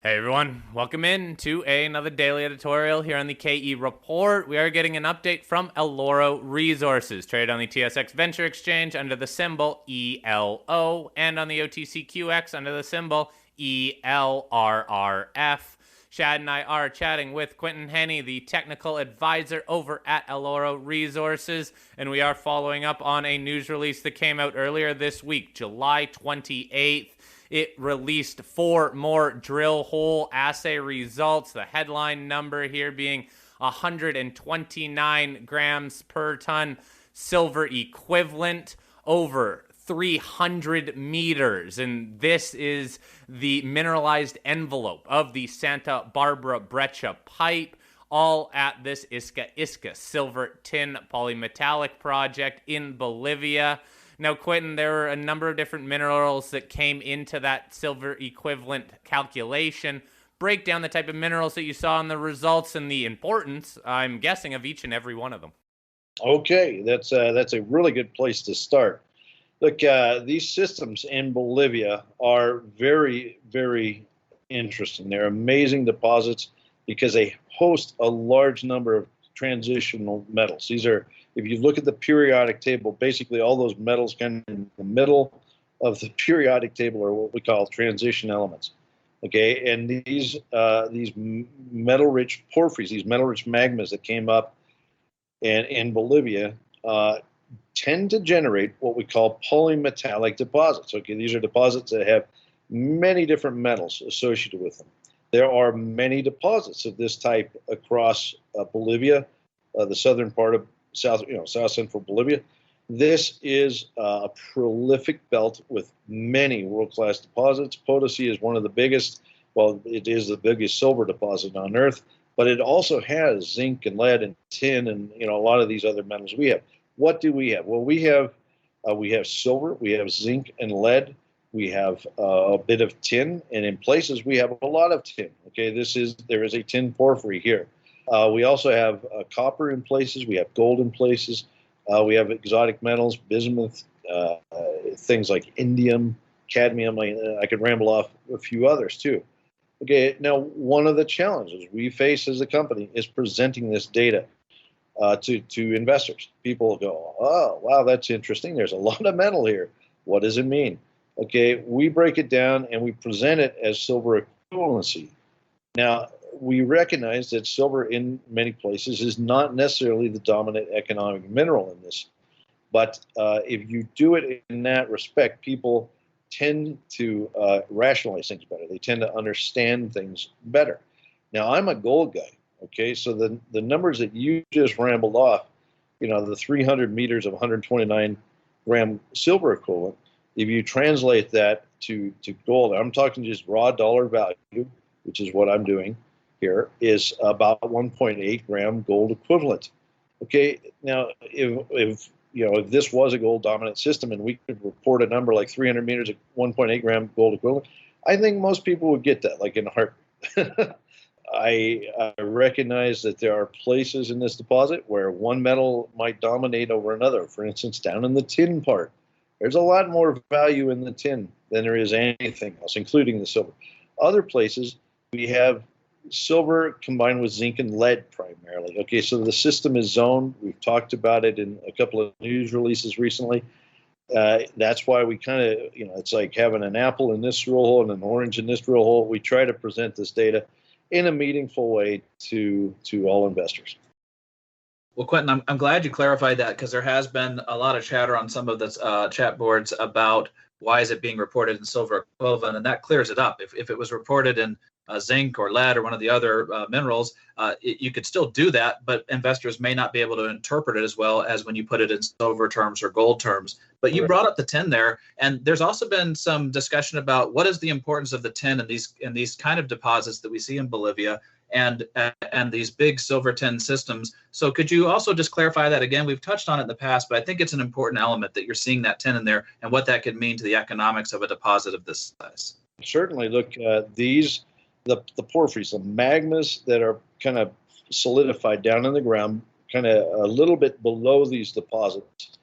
Hey everyone, welcome in to another daily editorial here on the KE Report. We are getting an update from Eloro Resources, traded on the TSX Venture Exchange under the symbol ELO and on the OTCQX under the symbol ELRRF. Shad and I are chatting with Quinton Hennigh, the technical advisor over at Eloro Resources, and we are following up on a news release that came out earlier this week, July 28th. It released 4 more drill hole assay results. The headline number here being 129 grams per ton silver equivalent over 300 meters. And this is the mineralized envelope of the Santa Barbara breccia pipe, all at this Iska Iska silver tin polymetallic project in Bolivia. Now, Quinton, there were a number of different minerals that came into that silver equivalent calculation. Break down the type of minerals that you saw in the results and the importance, I'm guessing, of each and every one of them. Okay, that's a really good place to start. Look, these systems in Bolivia are very, very interesting. They're amazing deposits because they host a large number of transitional metals. These are, if you look at the periodic table, basically all those metals kind of in the middle of the periodic table are what we call transition elements. Okay, and these metal-rich porphyries, these metal-rich magmas that came up and in Bolivia, tend to generate what we call polymetallic deposits. Okay, these are deposits that have many different metals associated with them. There are many deposits of this type across Bolivia, the southern part of south central Bolivia. This is a prolific belt with many world-class deposits. Potosi is one of the biggest. Well, it is the biggest silver deposit on Earth, but it also has zinc and lead and tin and a lot of these other metals we have. What do we have? Well, we have silver, we have zinc and lead. We have a bit of tin, and in places we have a lot of tin. Okay, there is a tin porphyry here. We also have copper in places. We have gold in places. We have exotic metals, bismuth, things like indium, cadmium. I could ramble off a few others too. Okay, now one of the challenges we face as a company is presenting this data to investors. People go, "Oh, wow, that's interesting. There's a lot of metal here. What does it mean?" Okay, we break it down and we present it as silver equivalency. Now, we recognize that silver in many places is not necessarily the dominant economic mineral in this. But if you do it in that respect, people tend to rationalize things better. They tend to understand things better. Now, I'm a gold guy, okay? So the numbers that you just rambled off, the 300 meters of 129 gram silver equivalent, if you translate that to gold, I'm talking just raw dollar value, which is what I'm doing here, is about 1.8 gram gold equivalent. Okay, now if this was a gold dominant system and we could report a number like 300 meters at 1.8 gram gold equivalent, I think most people would get that, like in a heartbeat. I recognize that there are places in this deposit where one metal might dominate over another. For instance, down in the tin part, there's a lot more value in the tin than there is anything else, including the silver. Other places, we have silver combined with zinc and lead primarily. Okay, so the system is zoned. We've talked about it in a couple of news releases recently. That's why we kind of, it's like having an apple in this drill hole and an orange in this drill hole. We try to present this data in a meaningful way to all investors. Well, Quinton, I'm glad you clarified that, because there has been a lot of chatter on some of the chat boards about why is it being reported in silver equivalent, and that clears it up. If it was reported in zinc or lead or one of the other minerals, you could still do that, but investors may not be able to interpret it as well as when you put it in silver terms or gold terms. But you brought up the tin there, and there's also been some discussion about what is the importance of the tin in these kind of deposits that we see in Bolivia and these big silver tin systems. So could you also just clarify that again? We've touched on it in the past, but I think it's an important element that you're seeing that tin in there and what that could mean to the economics of a deposit of this size. Certainly. Look, the porphyries, the magmas that are kind of solidified down in the ground, kind of a little bit below these deposits,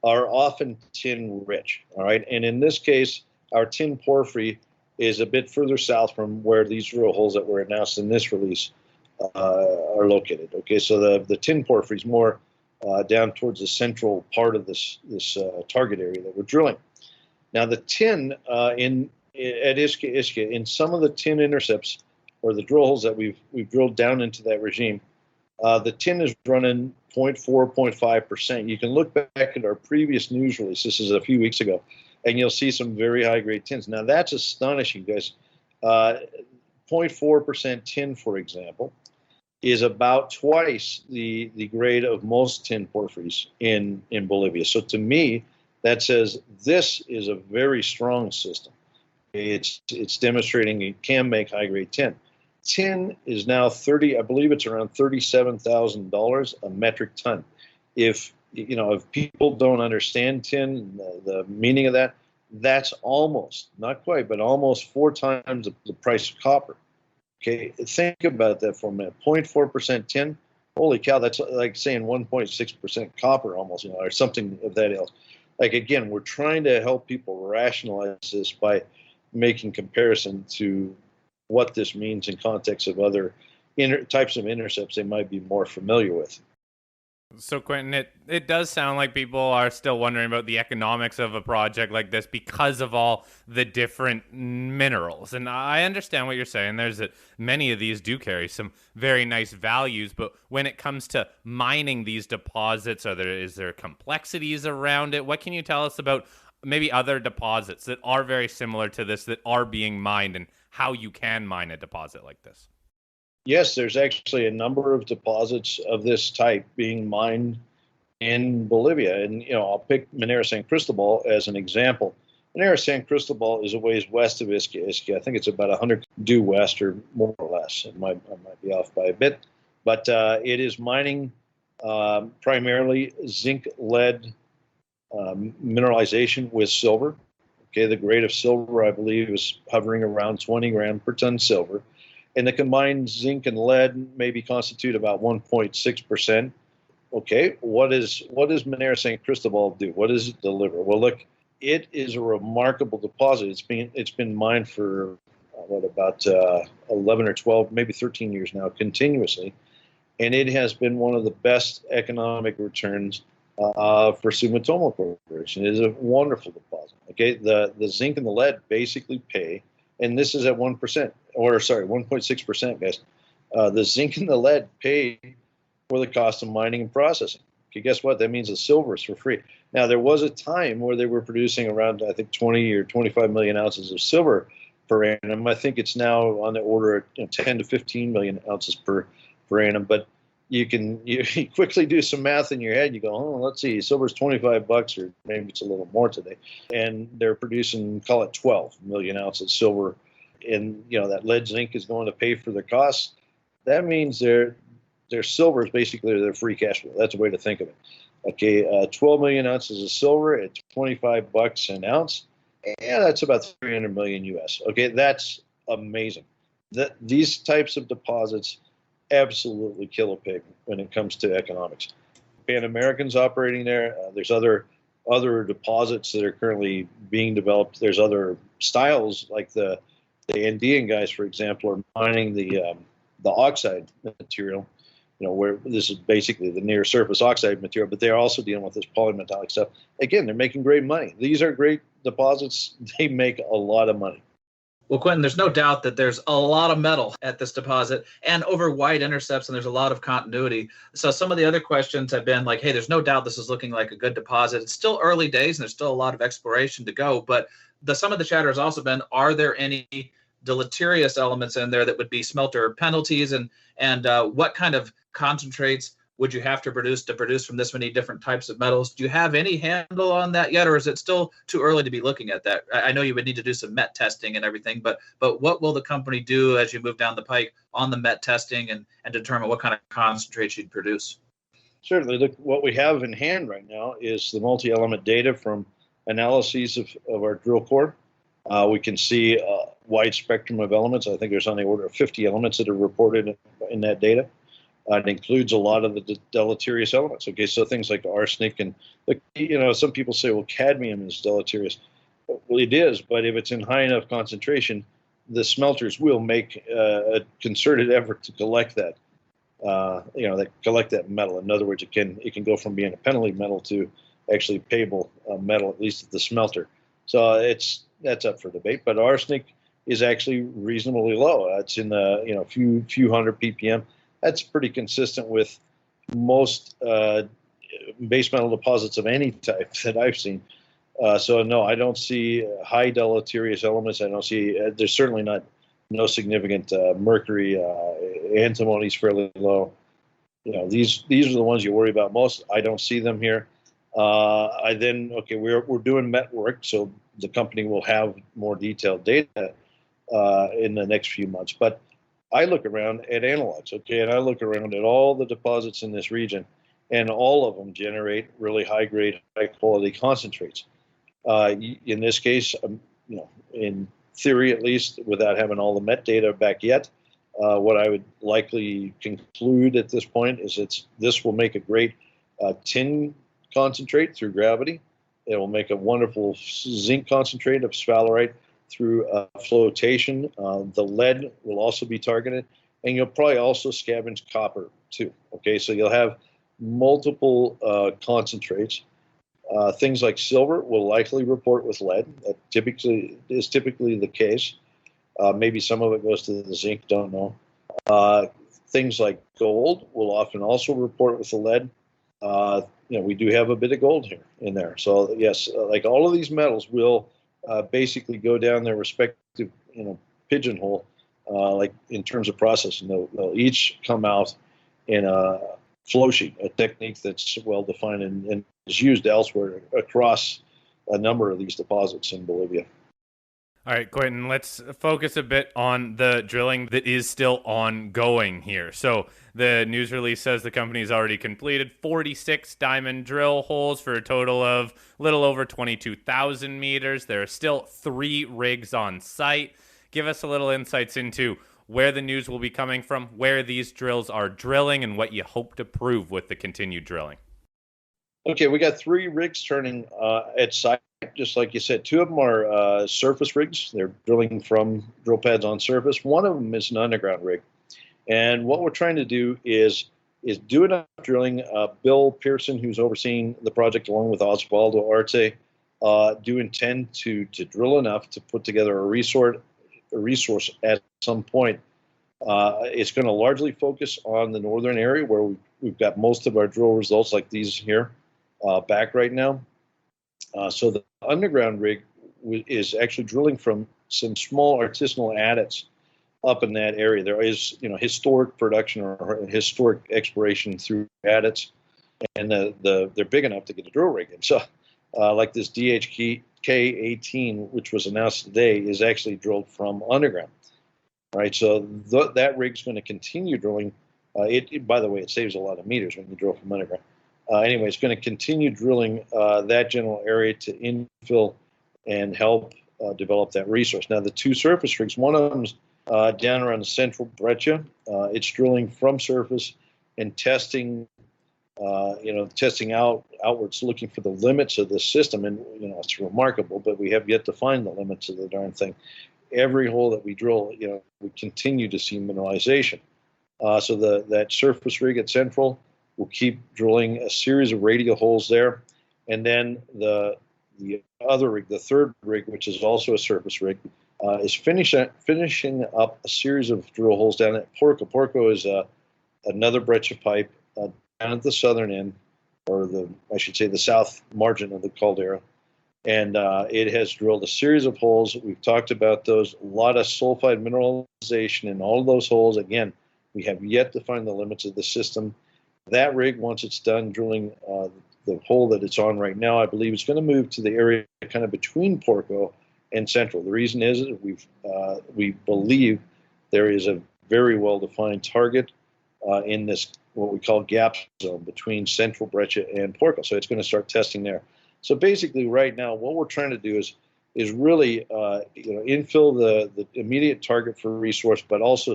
are often tin rich. All right, and in this case, our tin porphyry is a bit further south from where these drill holes that were announced in this release are located. Okay, so the tin porphyry is more down towards the central part of this target area that we're drilling. Now the tin at Iska Iska, in some of the tin intercepts or the drill holes that we've drilled down into that regime, the tin is running 0.4, 0.5%. You can look back at our previous news release. This is a few weeks ago, and you'll see some very high grade tins. Now that's astonishing, guys. 0.4% tin, for example, is about twice the grade of most tin porphyries in Bolivia. So to me, that says this is a very strong system. It's demonstrating it can make high grade tin. Tin is now I believe it's around $37,000 a metric ton. If people don't understand tin, the meaning of that, that's almost, not quite, but almost 4 times the price of copper. Okay, think about that for a minute. 0.4% tin, holy cow, that's like saying 1.6% copper almost, or something of that ilk. Like, again, we're trying to help people rationalize this by making comparison to what this means in context of other types of intercepts they might be more familiar with. So, Quinton, it does sound like people are still wondering about the economics of a project like this because of all the different minerals. And I understand what you're saying. Many of these do carry some very nice values, but when it comes to mining these deposits, is there complexities around it? What can you tell us about maybe other deposits that are very similar to this that are being mined and how you can mine a deposit like this? Yes, there's actually a number of deposits of this type being mined in Bolivia. And, I'll pick Minera San Cristobal as an example. Minera San Cristobal is a ways west of Iska Iska. I think it's about 100 due west or more or less. I might be off by a bit. But it is mining primarily zinc-lead mineralization with silver. Okay, the grade of silver, I believe, is hovering around 20 grams per ton silver. And the combined zinc and lead maybe constitute about 1.6%. Okay, what does Minera San Cristobal do? What does it deliver? Well, look, it is a remarkable deposit. It's been mined for about 11 or 12, maybe 13 years now, continuously, and it has been one of the best economic returns for Sumitomo Corporation. It is a wonderful deposit. Okay, the zinc and the lead basically pay. And this is at 1.6%, guys. The zinc and the lead pay for the cost of mining and processing. Okay, guess what? That means the silver is for free. Now, there was a time where they were producing around, I think, 20 or 25 million ounces of silver per annum. I think it's now on the order of 10 to 15 million ounces per annum. But you quickly do some math in your head. You go, let's see, silver's $25, or maybe it's a little more today, and they're producing, call it 12 million ounces of silver, and that lead zinc is going to pay for their costs. That means their silver is basically their free cash flow. That's a way to think of it. Okay, 12 million ounces of silver at $25 an ounce, and that's about 300 million US. Okay, that's amazing. These types of deposits absolutely kill a pig when it comes to economics. Pan American's operating there. There's other deposits that are currently being developed. There's other styles, like the Andean guys, for example, are mining the oxide material. Where this is basically the near surface oxide material, but they're also dealing with this polymetallic stuff. Again, they're making great money. These are great deposits. They make a lot of money. Well, Quinton, there's no doubt that there's a lot of metal at this deposit and over wide intercepts, and there's a lot of continuity. So some of the other questions have been like, hey, there's no doubt this is looking like a good deposit. It's still early days, and there's still a lot of exploration to go. But some of the chatter has also been, are there any deleterious elements in there that would be smelter penalties? And what kind of concentrates would you have to produce from this many different types of metals? Do you have any handle on that yet, or is it still too early to be looking at that? I know you would need to do some met testing and everything, but what will the company do as you move down the pike on the met testing and determine what kind of concentrates you'd produce? Certainly. Look, what we have in hand right now is the multi-element data from analyses of our drill core. We can see a wide spectrum of elements. I think there's on the order of 50 elements that are reported in that data. It includes a lot of the deleterious elements. Okay, so things like arsenic and, some people say, well, cadmium is deleterious. Well, it is, but if it's in high enough concentration, the smelters will make a concerted effort to collect that. That collect that metal. In other words, it can go from being a penalty metal to actually payable metal, at least at the smelter. So that's up for debate. But arsenic is actually reasonably low. It's in the few hundred ppm. That's pretty consistent with most base metal deposits of any type that I've seen. So no, I don't see high deleterious elements. I don't see. There's certainly no significant mercury. Antimony's fairly low. These are the ones you worry about most. I don't see them here. We're doing met work, so the company will have more detailed data in the next few months. But I look around at analogs, okay, and I look around at all the deposits in this region, and all of them generate really high grade, high quality concentrates. In this case, in theory at least, without having all the met data back yet, what I would likely conclude at this point is this will make a great tin concentrate through gravity. It will make a wonderful zinc concentrate of sphalerite through flotation. The lead will also be targeted, and you'll probably also scavenge copper too. Okay, so you'll have multiple concentrates. Things like silver will likely report with lead. That is typically the case. Maybe some of it goes to the zinc, don't know. Things like gold will often also report with the lead. We do have a bit of gold here in there. So yes, like all of these metals will basically go down their respective pigeonhole, like in terms of processing. They'll each come out in a flow sheet, a technique that's well defined and is used elsewhere across a number of these deposits in Bolivia. All right, Quinton, let's focus a bit on the drilling that is still ongoing here. So the news release says the company has already completed 46 diamond drill holes for a total of a little over 22,000 meters. There are still 3 rigs on site. Give us a little insights into where the news will be coming from, where these drills are drilling, and what you hope to prove with the continued drilling. Okay, we got 3 rigs turning at site. Just like you said, 2 of them are surface rigs. They're drilling from drill pads on surface. One of them is an underground rig. And what we're trying to do is do enough drilling. Bill Pearson, who's overseeing the project along with Osvaldo Arte, do intend to drill enough to put together a resource at some point. It's going to largely focus on the northern area where we've got most of our drill results like these here back right now. So the underground rig is actually drilling from some small artisanal adits up in that area. There is, historic production or historic exploration through adits, and they're big enough to get a drill rig in. So, like this DHK-18, which was announced today, is actually drilled from underground. All right, so that rig's going to continue drilling. By the way, it saves a lot of meters when you drill from underground. Anyway, it's going to continue drilling that general area to infill and help develop that resource. Now, the 2 surface rigs, one of them's down around the central breccia. It's drilling from surface and testing outwards, looking for the limits of the system. And, it's remarkable, but we have yet to find the limits of the darn thing. Every hole that we drill, we continue to see mineralization. So that surface rig at central, we'll keep drilling a series of radial holes there. And then the other rig, the 3rd rig, which is also a surface rig, is finishing up a series of drill holes down at Porco. Porco is another breccia pipe down at the southern end, or the south margin of the caldera. And it has drilled a series of holes. We've talked about those. A lot of sulfide mineralization in all of those holes. Again, we have yet to find the limits of the system. That rig, once it's done drilling the hole that it's on right now, I believe it's going to move to the area kind of between Porco and Central. The reason is that we believe there is a very well-defined target in this, what we call gap zone between Central Breccia and Porco. So it's going to start testing there. So basically right now, what we're trying to do is really infill the immediate target for resource, but also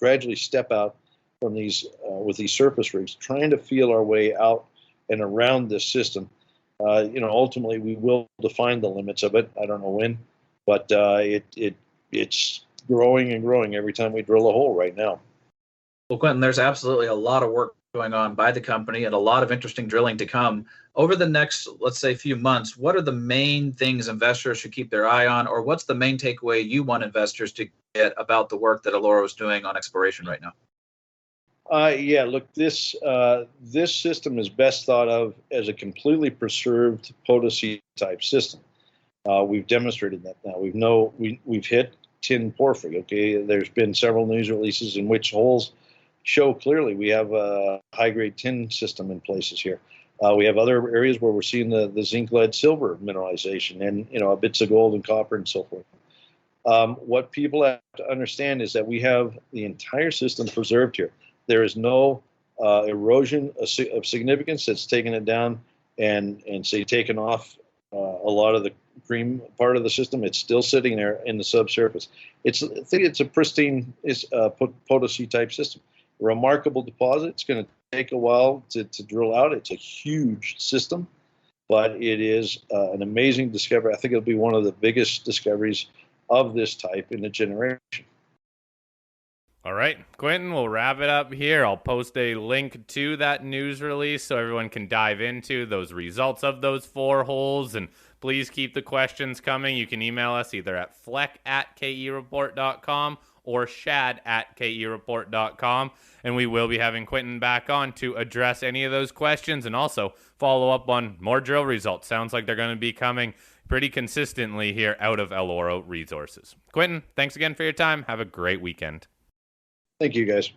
gradually step out from these with these surface rigs, trying to feel our way out and around this system. ultimately we will define the limits of it. I don't know when, but it's growing and growing every time we drill a hole right now. Well, Quinton, there's absolutely a lot of work going on by the company and a lot of interesting drilling to come. Over the next, let's say, few months, what are the main things investors should keep their eye on, or what's the main takeaway you want investors to get about the work that Eloro is doing on exploration right now? Yeah, look, this system is best thought of as a completely preserved potassium type system. We've demonstrated that now. We've hit tin porphyry. Okay, there's been several news releases in which holes show clearly we have a high grade tin system in places here. We have other areas where we're seeing the zinc, lead, silver mineralization, and bits of gold and copper and so forth. What people have to understand is that we have the entire system preserved here. There is no erosion of significance that's taken it down and say taken off a lot of the cream part of the system. It's still sitting there in the subsurface. I think it's a pristine potassium type system. A remarkable deposit. It's going to take a while to drill out. It's a huge system, but it is an amazing discovery. I think it'll be one of the biggest discoveries of this type in a generation. All right, Quinton, we'll wrap it up here. I'll post a link to that news release so everyone can dive into those results of those 4 holes. And please keep the questions coming. You can email us either at fleck@kereport.com or shad@kereport.com. And we will be having Quinton back on to address any of those questions and also follow up on more drill results. Sounds like they're going to be coming pretty consistently here out of Eloro Resources. Quinton, thanks again for your time. Have a great weekend. Thank you, guys.